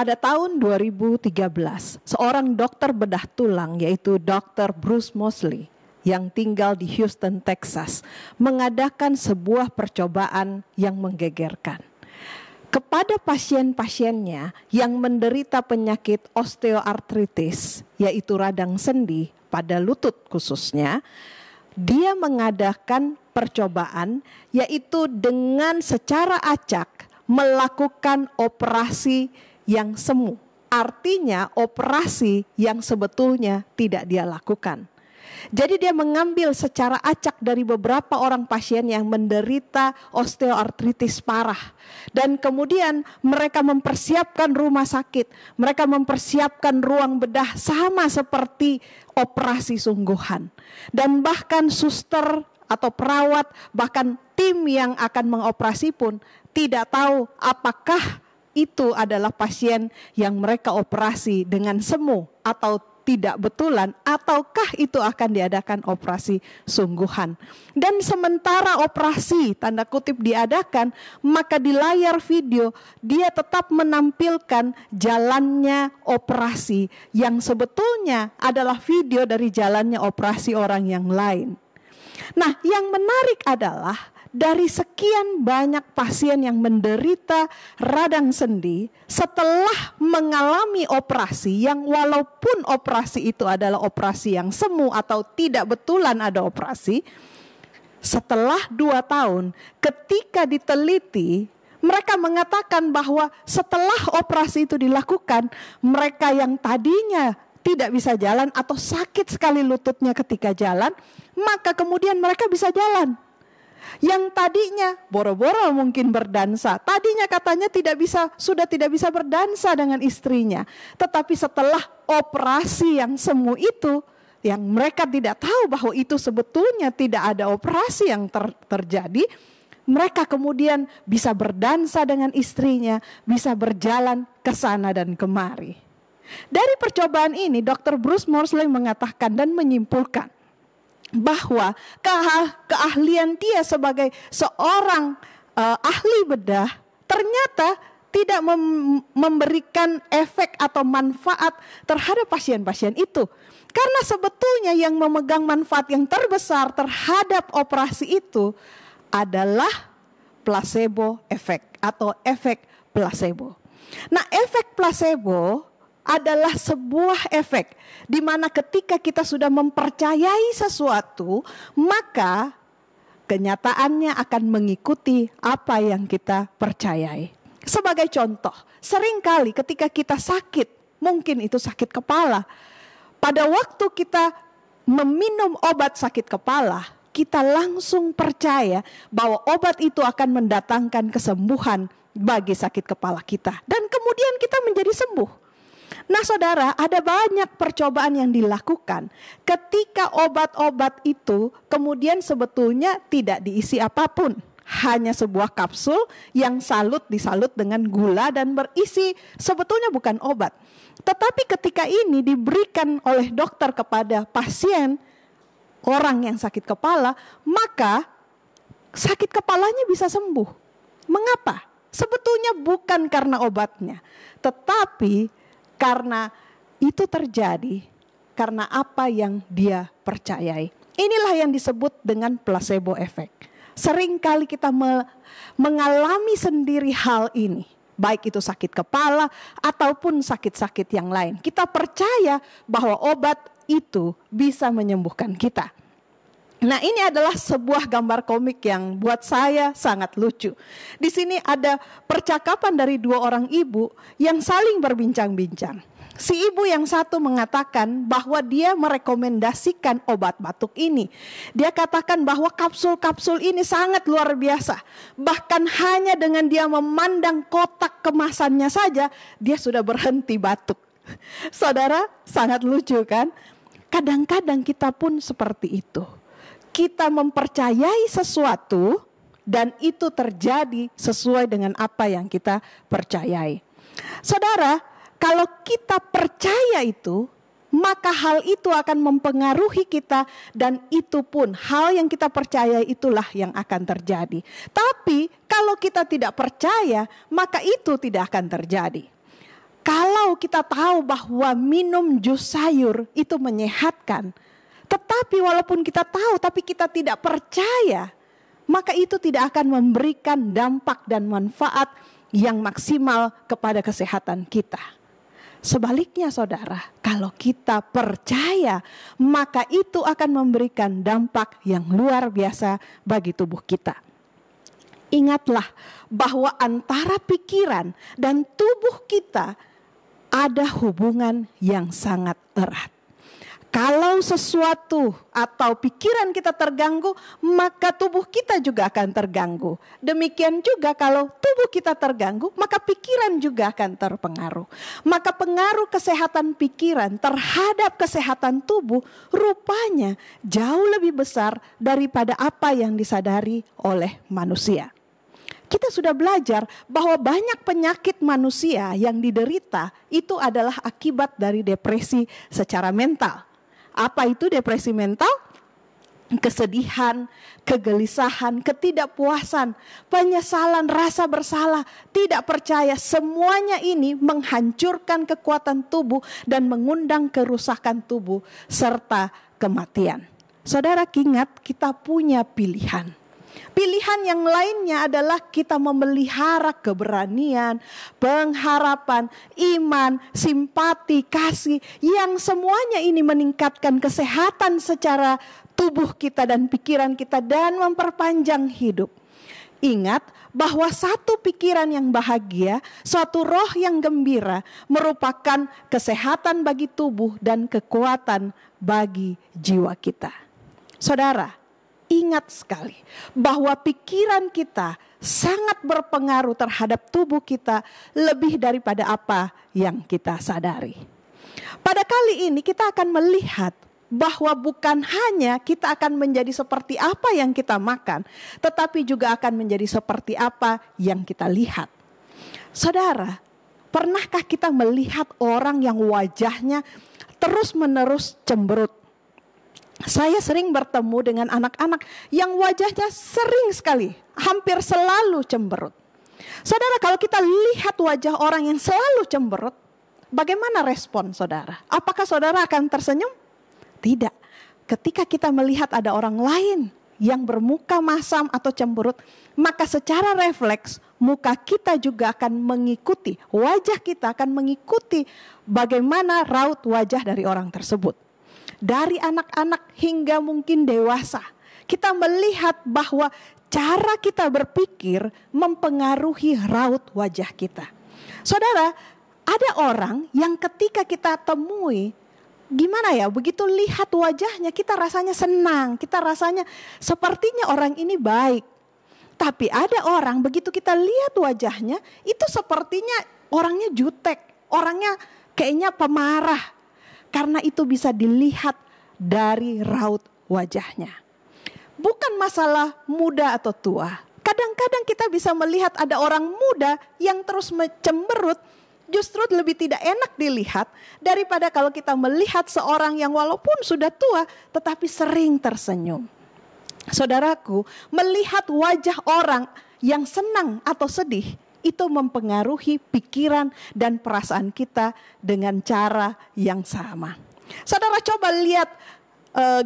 Pada tahun 2013, seorang dokter bedah tulang yaitu Dr. Bruce Moseley yang tinggal di Houston, Texas, mengadakan sebuah percobaan yang menggegerkan. Kepada pasien-pasiennya yang menderita penyakit osteoartritis, yaitu radang sendi pada lutut khususnya, dia mengadakan percobaan yaitu dengan secara acak melakukan operasi yang semu. Artinya operasi yang sebetulnya tidak dia lakukan. Jadi dia mengambil secara acak dari beberapa orang pasien yang menderita osteoartritis parah. Dan kemudian mereka mempersiapkan rumah sakit. Mereka mempersiapkan ruang bedah sama seperti operasi sungguhan. Dan bahkan suster atau perawat, bahkan tim yang akan mengoperasi pun tidak tahu apakah itu adalah pasien yang mereka operasi dengan semu atau tidak betulan, ataukah itu akan diadakan operasi sungguhan. Dan sementara operasi tanda kutip diadakan, maka di layar video dia tetap menampilkan jalannya operasi yang sebetulnya adalah video dari jalannya operasi orang yang lain. Nah, yang menarik adalah dari sekian banyak pasien yang menderita radang sendi setelah mengalami operasi yang walaupun operasi itu adalah operasi yang semu atau tidak betulan ada operasi, setelah 2 tahun ketika diteliti mereka mengatakan bahwa setelah operasi itu dilakukan, mereka yang tadinya tidak bisa jalan atau sakit sekali lututnya ketika jalan, maka kemudian mereka bisa jalan. Yang tadinya boro-boro mungkin berdansa, tadinya katanya sudah tidak bisa berdansa dengan istrinya. Tetapi setelah operasi yang semu itu, yang mereka tidak tahu bahwa itu sebetulnya tidak ada operasi yang terjadi, mereka kemudian bisa berdansa dengan istrinya, bisa berjalan ke sana dan kemari. Dari percobaan ini, Dr. Bruce Moseley mengatakan dan menyimpulkan bahwa keahlian dia sebagai seorang ahli bedah ternyata tidak memberikan efek atau manfaat terhadap pasien-pasien itu. Karena sebetulnya yang memegang manfaat yang terbesar terhadap operasi itu adalah placebo effect atau efek placebo. Nah, efek placebo adalah sebuah efek di mana ketika kita sudah mempercayai sesuatu, maka kenyataannya akan mengikuti apa yang kita percayai. Sebagai contoh, seringkali ketika kita sakit, mungkin itu sakit kepala, pada waktu kita meminum obat sakit kepala, kita langsung percaya bahwa obat itu akan mendatangkan kesembuhan bagi sakit kepala kita. Dan kemudian kita menjadi sembuh. Nah saudara, ada banyak percobaan yang dilakukan ketika obat-obat itu kemudian sebetulnya tidak diisi apapun. Hanya sebuah kapsul yang disalut dengan gula dan berisi sebetulnya bukan obat. Tetapi ketika ini diberikan oleh dokter kepada pasien, orang yang sakit kepala, maka sakit kepalanya bisa sembuh. Mengapa? Sebetulnya bukan karena obatnya, tetapi karena itu terjadi karena apa yang dia percayai. Inilah yang disebut dengan placebo effect. Seringkali kita mengalami sendiri hal ini. Baik itu sakit kepala ataupun sakit-sakit yang lain. Kita percaya bahwa obat itu bisa menyembuhkan kita. Nah, ini adalah sebuah gambar komik yang buat saya sangat lucu. Di sini ada percakapan dari 2 orang ibu yang saling berbincang-bincang. Si ibu yang satu mengatakan bahwa dia merekomendasikan obat batuk ini. Dia katakan bahwa kapsul-kapsul ini sangat luar biasa. Bahkan hanya dengan dia memandang kotak kemasannya saja, dia sudah berhenti batuk. Saudara, sangat lucu kan? Kadang-kadang kita pun seperti itu. Kita mempercayai sesuatu dan itu terjadi sesuai dengan apa yang kita percayai. Saudara, kalau kita percaya itu, maka hal itu akan mempengaruhi kita dan itu pun hal yang kita percaya itulah yang akan terjadi. Tapi kalau kita tidak percaya, maka itu tidak akan terjadi. Kalau kita tahu bahwa minum jus sayur itu menyehatkan, tetapi walaupun kita tahu tapi kita tidak percaya, maka itu tidak akan memberikan dampak dan manfaat yang maksimal kepada kesehatan kita. Sebaliknya saudara, kalau kita percaya, maka itu akan memberikan dampak yang luar biasa bagi tubuh kita. Ingatlah bahwa antara pikiran dan tubuh kita ada hubungan yang sangat erat. Kalau sesuatu atau pikiran kita terganggu, maka tubuh kita juga akan terganggu. Demikian juga kalau tubuh kita terganggu, maka pikiran juga akan terpengaruh. Maka pengaruh kesehatan pikiran terhadap kesehatan tubuh rupanya jauh lebih besar daripada apa yang disadari oleh manusia. Kita sudah belajar bahwa banyak penyakit manusia yang diderita itu adalah akibat dari depresi secara mental. Apa itu depresi mental? Kesedihan, kegelisahan, ketidakpuasan, penyesalan, rasa bersalah, tidak percaya. Semuanya ini menghancurkan kekuatan tubuh dan mengundang kerusakan tubuh serta kematian. Saudara, ingat kita punya pilihan. Pilihan yang lainnya adalah kita memelihara keberanian, pengharapan, iman, simpati, kasih, yang semuanya ini meningkatkan kesehatan secara tubuh kita dan pikiran kita dan memperpanjang hidup. Ingat bahwa satu pikiran yang bahagia, suatu roh yang gembira merupakan kesehatan bagi tubuh dan kekuatan bagi jiwa kita. Saudara, ingat sekali bahwa pikiran kita sangat berpengaruh terhadap tubuh kita lebih daripada apa yang kita sadari. Pada kali ini kita akan melihat bahwa bukan hanya kita akan menjadi seperti apa yang kita makan, tetapi juga akan menjadi seperti apa yang kita lihat. Saudara, pernahkah kita melihat orang yang wajahnya terus-menerus cemberut? Saya sering bertemu dengan anak-anak yang wajahnya sering sekali, hampir selalu cemberut. Saudara, kalau kita lihat wajah orang yang selalu cemberut, bagaimana respon saudara? Apakah saudara akan tersenyum? Tidak. Ketika kita melihat ada orang lain yang bermuka masam atau cemberut, maka secara refleks muka kita juga akan mengikuti, wajah kita akan mengikuti bagaimana raut wajah dari orang tersebut. Dari anak-anak hingga mungkin dewasa, kita melihat bahwa cara kita berpikir mempengaruhi raut wajah kita. Saudara, ada orang yang ketika kita temui, gimana ya, begitu lihat wajahnya kita rasanya senang, kita rasanya sepertinya orang ini baik. Tapi ada orang begitu kita lihat wajahnya, itu sepertinya orangnya jutek, orangnya kayaknya pemarah. Karena itu bisa dilihat dari raut wajahnya. Bukan masalah muda atau tua. Kadang-kadang kita bisa melihat ada orang muda yang terus cemberut, justru lebih tidak enak dilihat daripada kalau kita melihat seorang yang walaupun sudah tua tetapi sering tersenyum. Saudaraku, melihat wajah orang yang senang atau sedih itu mempengaruhi pikiran dan perasaan kita dengan cara yang sama. Saudara, coba lihat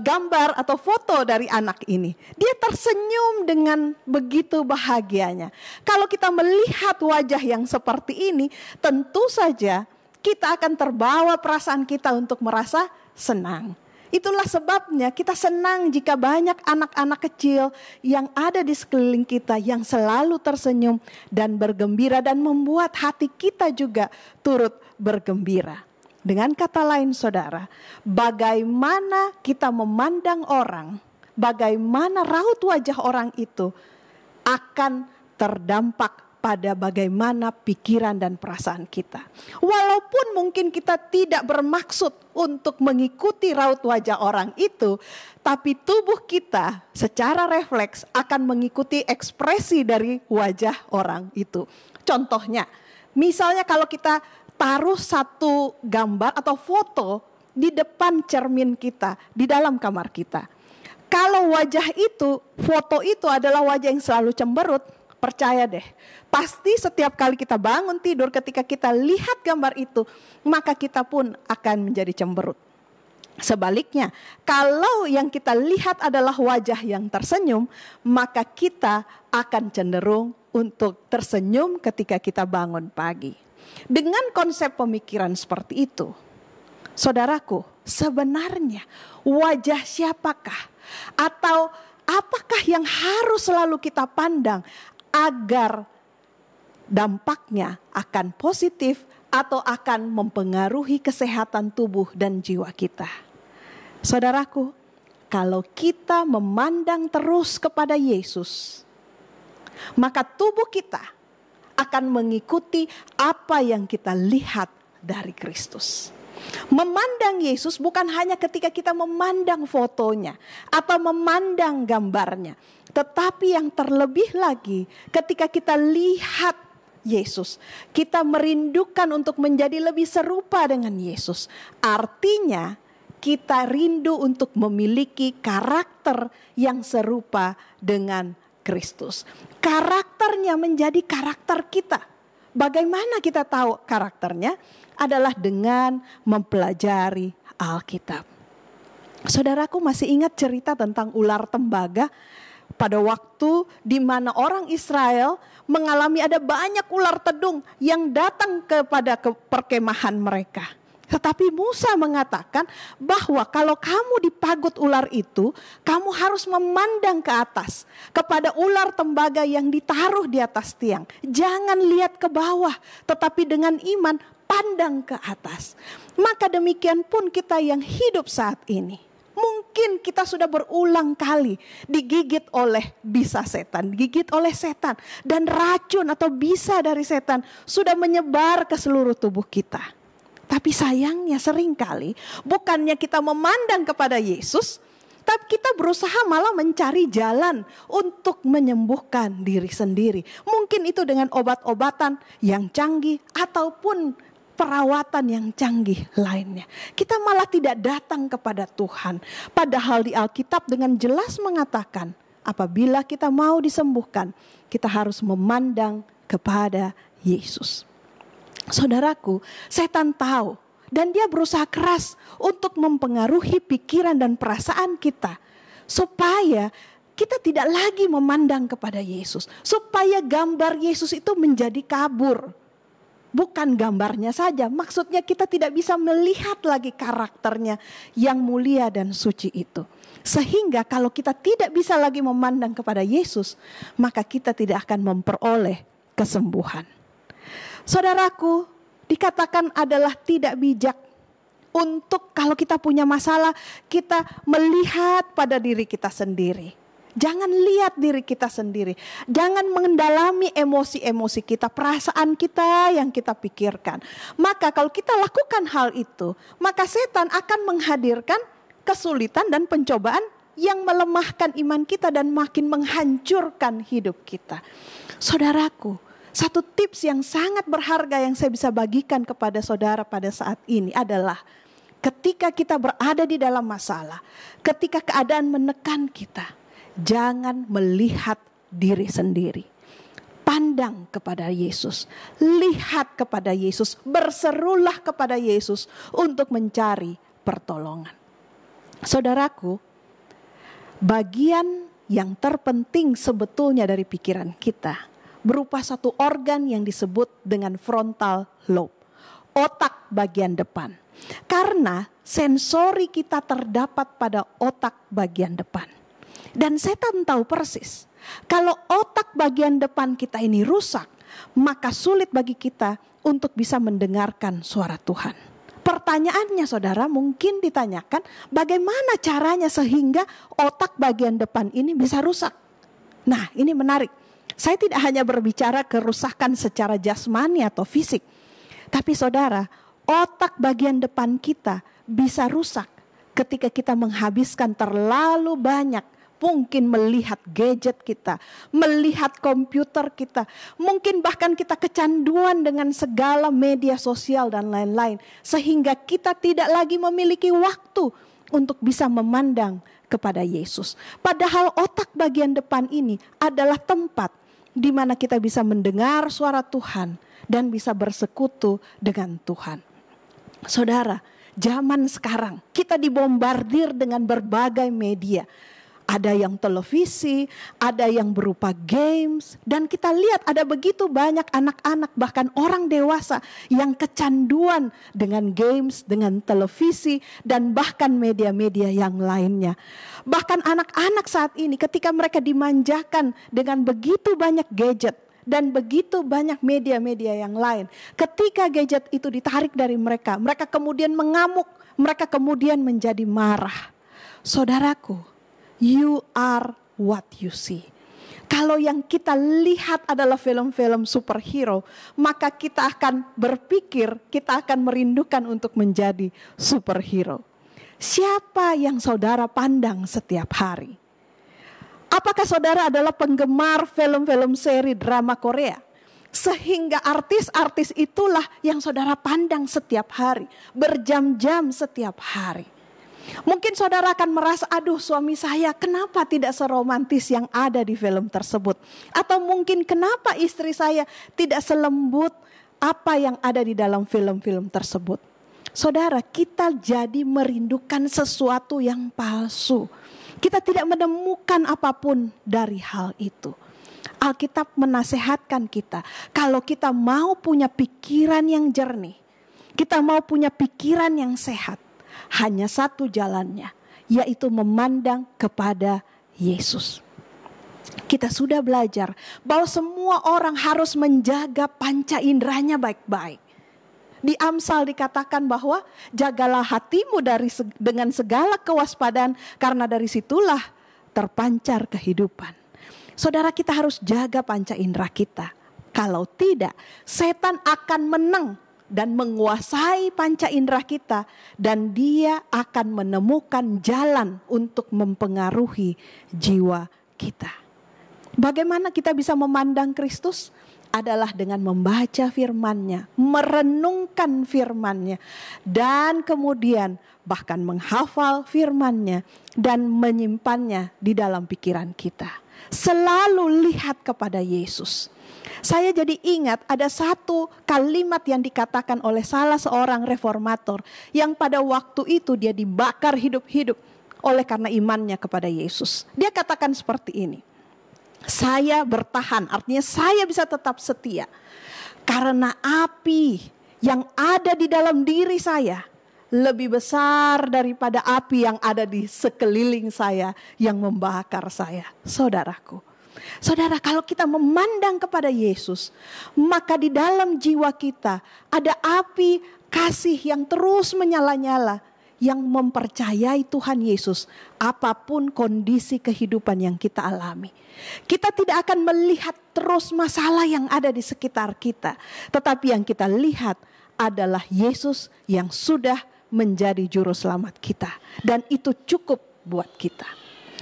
gambar atau foto dari anak ini. Dia tersenyum dengan begitu bahagianya. Kalau kita melihat wajah yang seperti ini, tentu saja kita akan terbawa perasaan kita untuk merasa senang. Itulah sebabnya kita senang jika banyak anak-anak kecil yang ada di sekeliling kita yang selalu tersenyum dan bergembira dan membuat hati kita juga turut bergembira. Dengan kata lain saudara, bagaimana kita memandang orang, bagaimana raut wajah orang itu akan terdampak pada bagaimana pikiran dan perasaan kita. Walaupun mungkin kita tidak bermaksud untuk mengikuti raut wajah orang itu, tapi tubuh kita secara refleks akan mengikuti ekspresi dari wajah orang itu. Contohnya, misalnya kalau kita taruh satu gambar atau foto di depan cermin kita, di dalam kamar kita. Kalau wajah itu, foto itu adalah wajah yang selalu cemberut, percaya deh, pasti setiap kali kita bangun tidur, ketika kita lihat gambar itu, maka kita pun akan menjadi cemberut. Sebaliknya, kalau yang kita lihat adalah wajah yang tersenyum, maka kita akan cenderung untuk tersenyum ketika kita bangun pagi. Dengan konsep pemikiran seperti itu, saudaraku, sebenarnya wajah siapakah atau apakah yang harus selalu kita pandang agar dampaknya akan positif atau akan mempengaruhi kesehatan tubuh dan jiwa kita? Saudaraku, kalau kita memandang terus kepada Yesus, maka tubuh kita akan mengikuti apa yang kita lihat dari Kristus. Memandang Yesus bukan hanya ketika kita memandang fotonya atau memandang gambarnya, tetapi yang terlebih lagi ketika kita lihat Yesus, kita merindukan untuk menjadi lebih serupa dengan Yesus. Artinya kita rindu untuk memiliki karakter yang serupa dengan Kristus. Karakternya menjadi karakter kita. Bagaimana kita tahu karakternya? Adalah dengan mempelajari Alkitab. Saudaraku, masih ingat cerita tentang ular tembaga? Pada waktu di mana orang Israel mengalami ada banyak ular tedung yang datang kepada perkemahan mereka. Tetapi Musa mengatakan bahwa kalau kamu dipagut ular itu, kamu harus memandang ke atas kepada ular tembaga yang ditaruh di atas tiang. Jangan lihat ke bawah, tetapi dengan iman pandang ke atas. Maka demikian pun kita yang hidup saat ini. Mungkin kita sudah berulang kali digigit oleh bisa setan, digigit oleh setan. Dan racun atau bisa dari setan sudah menyebar ke seluruh tubuh kita. Tapi sayangnya seringkali bukannya kita memandang kepada Yesus, tapi kita berusaha malah mencari jalan untuk menyembuhkan diri sendiri. Mungkin itu dengan obat-obatan yang canggih ataupun perawatan yang canggih lainnya. Kita malah tidak datang kepada Tuhan. Padahal di Alkitab dengan jelas mengatakan, apabila kita mau disembuhkan, kita harus memandang kepada Yesus. Saudaraku, setan tahu dan dia berusaha keras untuk mempengaruhi pikiran dan perasaan kita supaya kita tidak lagi memandang kepada Yesus, supaya gambar Yesus itu menjadi kabur. Bukan gambarnya saja, maksudnya kita tidak bisa melihat lagi karakternya yang mulia dan suci itu. Sehingga kalau kita tidak bisa lagi memandang kepada Yesus, maka kita tidak akan memperoleh kesembuhan. Saudaraku, dikatakan adalah tidak bijak untuk kalau kita punya masalah, kita melihat pada diri kita sendiri. Jangan lihat diri kita sendiri. Jangan mendalami emosi-emosi kita, perasaan kita yang kita pikirkan. Maka kalau kita lakukan hal itu, maka setan akan menghadirkan kesulitan dan pencobaan yang melemahkan iman kita dan makin menghancurkan hidup kita. Saudaraku, satu tips yang sangat berharga yang saya bisa bagikan kepada saudara pada saat ini adalah ketika kita berada di dalam masalah, ketika keadaan menekan kita, jangan melihat diri sendiri. Pandang kepada Yesus, lihat kepada Yesus, berserulah kepada Yesus untuk mencari pertolongan. Saudaraku, bagian yang terpenting sebetulnya dari pikiran kita berupa satu organ yang disebut dengan frontal lobe, otak bagian depan. Karena sensori kita terdapat pada otak bagian depan. Dan setan tahu persis, kalau otak bagian depan kita ini rusak, maka sulit bagi kita untuk bisa mendengarkan suara Tuhan. Pertanyaannya saudara mungkin ditanyakan, bagaimana caranya sehingga otak bagian depan ini bisa rusak? Nah, ini menarik. Saya tidak hanya berbicara kerusakan secara jasmani atau fisik. Tapi saudara, otak bagian depan kita bisa rusak ketika kita menghabiskan terlalu banyak. Mungkin melihat gadget kita, melihat komputer kita. Mungkin bahkan kita kecanduan dengan segala media sosial dan lain-lain. Sehingga kita tidak lagi memiliki waktu untuk bisa memandang kepada Yesus. Padahal otak bagian depan ini adalah tempat di mana kita bisa mendengar suara Tuhan dan bisa bersekutu dengan Tuhan. Saudara, zaman sekarang kita dibombardir dengan berbagai media. Ada yang televisi, ada yang berupa games, dan kita lihat ada begitu banyak anak-anak bahkan orang dewasa yang kecanduan dengan games, dengan televisi, dan bahkan media-media yang lainnya. Bahkan anak-anak saat ini ketika mereka dimanjakan dengan begitu banyak gadget dan begitu banyak media-media yang lain, ketika gadget itu ditarik dari mereka, mereka kemudian mengamuk, mereka kemudian menjadi marah. Saudaraku, you are what you see. Kalau yang kita lihat adalah film-film superhero, maka kita akan berpikir, kita akan merindukan untuk menjadi superhero. Siapa yang saudara pandang setiap hari? Apakah saudara adalah penggemar film-film seri drama Korea? Sehingga artis-artis itulah yang saudara pandang setiap hari, berjam-jam setiap hari. Mungkin saudara akan merasa, aduh suami saya kenapa tidak seromantis yang ada di film tersebut. Atau mungkin kenapa istri saya tidak selembut apa yang ada di dalam film-film tersebut. Saudara, kita jadi merindukan sesuatu yang palsu. Kita tidak menemukan apapun dari hal itu. Alkitab menasehatkan kita, kalau kita mau punya pikiran yang jernih, kita mau punya pikiran yang sehat, hanya satu jalannya, yaitu memandang kepada Yesus. Kita sudah belajar bahwa semua orang harus menjaga panca inderanya baik-baik. Di Amsal dikatakan bahwa jagalah hatimu dengan segala kewaspadaan, karena dari situlah terpancar kehidupan. Saudara, kita harus jaga panca indera kita. Kalau tidak, setan akan menang dan menguasai panca indera kita, dan dia akan menemukan jalan untuk mempengaruhi jiwa kita. Bagaimana kita bisa memandang Kristus? Adalah dengan membaca firman-Nya, merenungkan firman-Nya, dan kemudian bahkan menghafal firman-Nya dan menyimpannya di dalam pikiran kita. Selalu lihat kepada Yesus. Saya jadi ingat ada satu kalimat yang dikatakan oleh salah seorang reformator yang pada waktu itu dia dibakar hidup-hidup oleh karena imannya kepada Yesus. Dia katakan seperti ini, saya bertahan, artinya saya bisa tetap setia karena api yang ada di dalam diri saya lebih besar daripada api yang ada di sekeliling saya yang membakar saya. Saudaraku, saudara, kalau kita memandang kepada Yesus, maka di dalam jiwa kita ada api kasih yang terus menyala-nyala, yang mempercayai Tuhan Yesus apapun kondisi kehidupan yang kita alami. Kita tidak akan melihat terus masalah yang ada di sekitar kita, tetapi yang kita lihat adalah Yesus yang sudah menjadi juru selamat kita, dan itu cukup buat kita.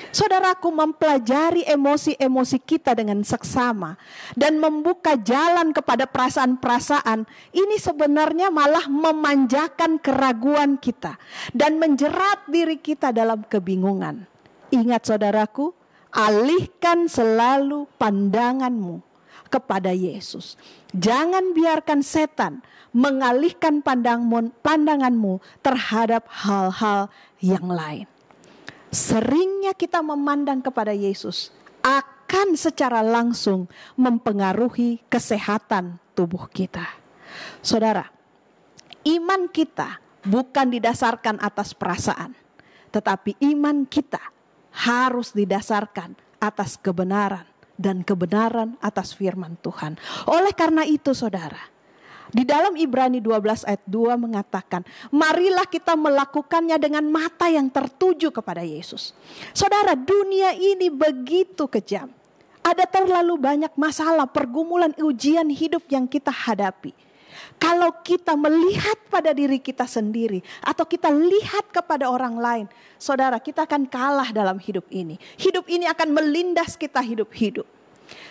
Saudaraku, mempelajari emosi-emosi kita dengan seksama dan membuka jalan kepada perasaan-perasaan ini sebenarnya malah memanjakan keraguan kita dan menjerat diri kita dalam kebingungan. Ingat saudaraku, alihkan selalu pandanganmu kepada Yesus. Jangan biarkan setan mengalihkan pandanganmu terhadap hal-hal yang lain. Seringnya kita memandang kepada Yesus akan secara langsung mempengaruhi kesehatan tubuh kita. Saudara, iman kita bukan didasarkan atas perasaan, tetapi iman kita harus didasarkan atas kebenaran, dan kebenaran atas firman Tuhan. Oleh karena itu saudara, di dalam Ibrani 12 ayat 2 mengatakan, marilah kita melakukannya dengan mata yang tertuju kepada Yesus. Saudara, dunia ini begitu kejam. Ada terlalu banyak masalah, pergumulan, ujian hidup yang kita hadapi. Kalau kita melihat pada diri kita sendiri atau kita lihat kepada orang lain, saudara, kita akan kalah dalam hidup ini. Hidup ini akan melindas kita hidup-hidup.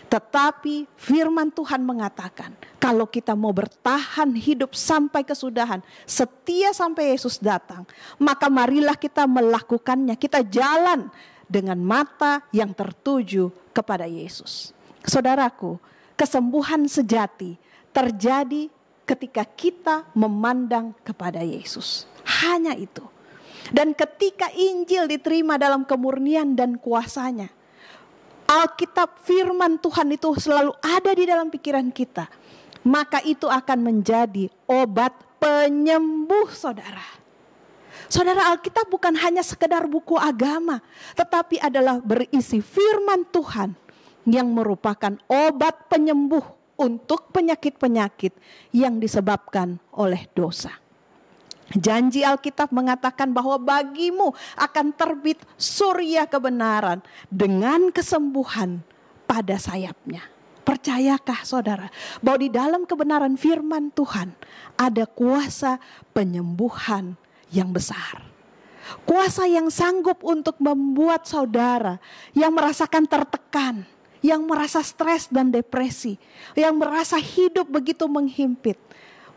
Tetapi firman Tuhan mengatakan, kalau kita mau bertahan hidup sampai kesudahan, setia sampai Yesus datang, maka marilah kita melakukannya. Kita jalan dengan mata yang tertuju kepada Yesus. Saudaraku, kesembuhan sejati terjadi ketika kita memandang kepada Yesus. Hanya itu. Dan ketika Injil diterima dalam kemurnian dan kuasanya, Alkitab firman Tuhan itu selalu ada di dalam pikiran kita, maka itu akan menjadi obat penyembuh saudara. Saudara, Alkitab bukan hanya sekedar buku agama, tetapi adalah berisi firman Tuhan yang merupakan obat penyembuh untuk penyakit-penyakit yang disebabkan oleh dosa. Janji Alkitab mengatakan bahwa bagimu akan terbit surya kebenaran dengan kesembuhan pada sayapnya. Percayakah saudara bahwa di dalam kebenaran firman Tuhan ada kuasa penyembuhan yang besar. Kuasa yang sanggup untuk membuat saudara yang merasakan tertekan, yang merasa stres dan depresi, yang merasa hidup begitu menghimpit,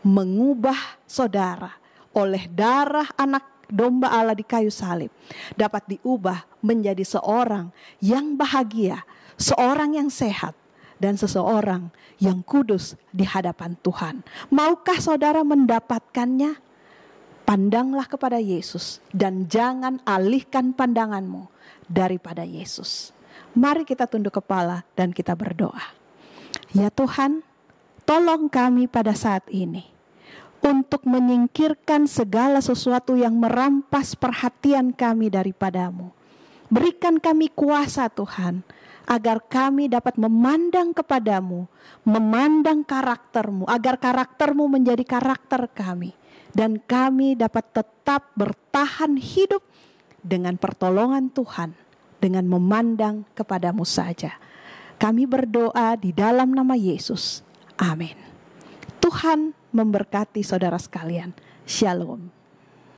mengubah saudara oleh darah anak domba Allah di kayu salib, dapat diubah menjadi seorang yang bahagia, seorang yang sehat, dan seseorang yang kudus di hadapan Tuhan. Maukah saudara mendapatkannya? Pandanglah kepada Yesus dan jangan alihkan pandanganmu daripada Yesus. Mari kita tunduk kepala dan kita berdoa. Ya Tuhan, tolong kami pada saat ini untuk menyingkirkan segala sesuatu yang merampas perhatian kami daripadamu. Berikan kami kuasa Tuhan, agar kami dapat memandang kepadamu, memandang karaktermu, agar karaktermu menjadi karakter kami. Dan kami dapat tetap bertahan hidup dengan pertolongan Tuhan, dengan memandang kepadamu saja. Kami berdoa di dalam nama Yesus. Amin. Tuhan memberkati saudara sekalian. Shalom.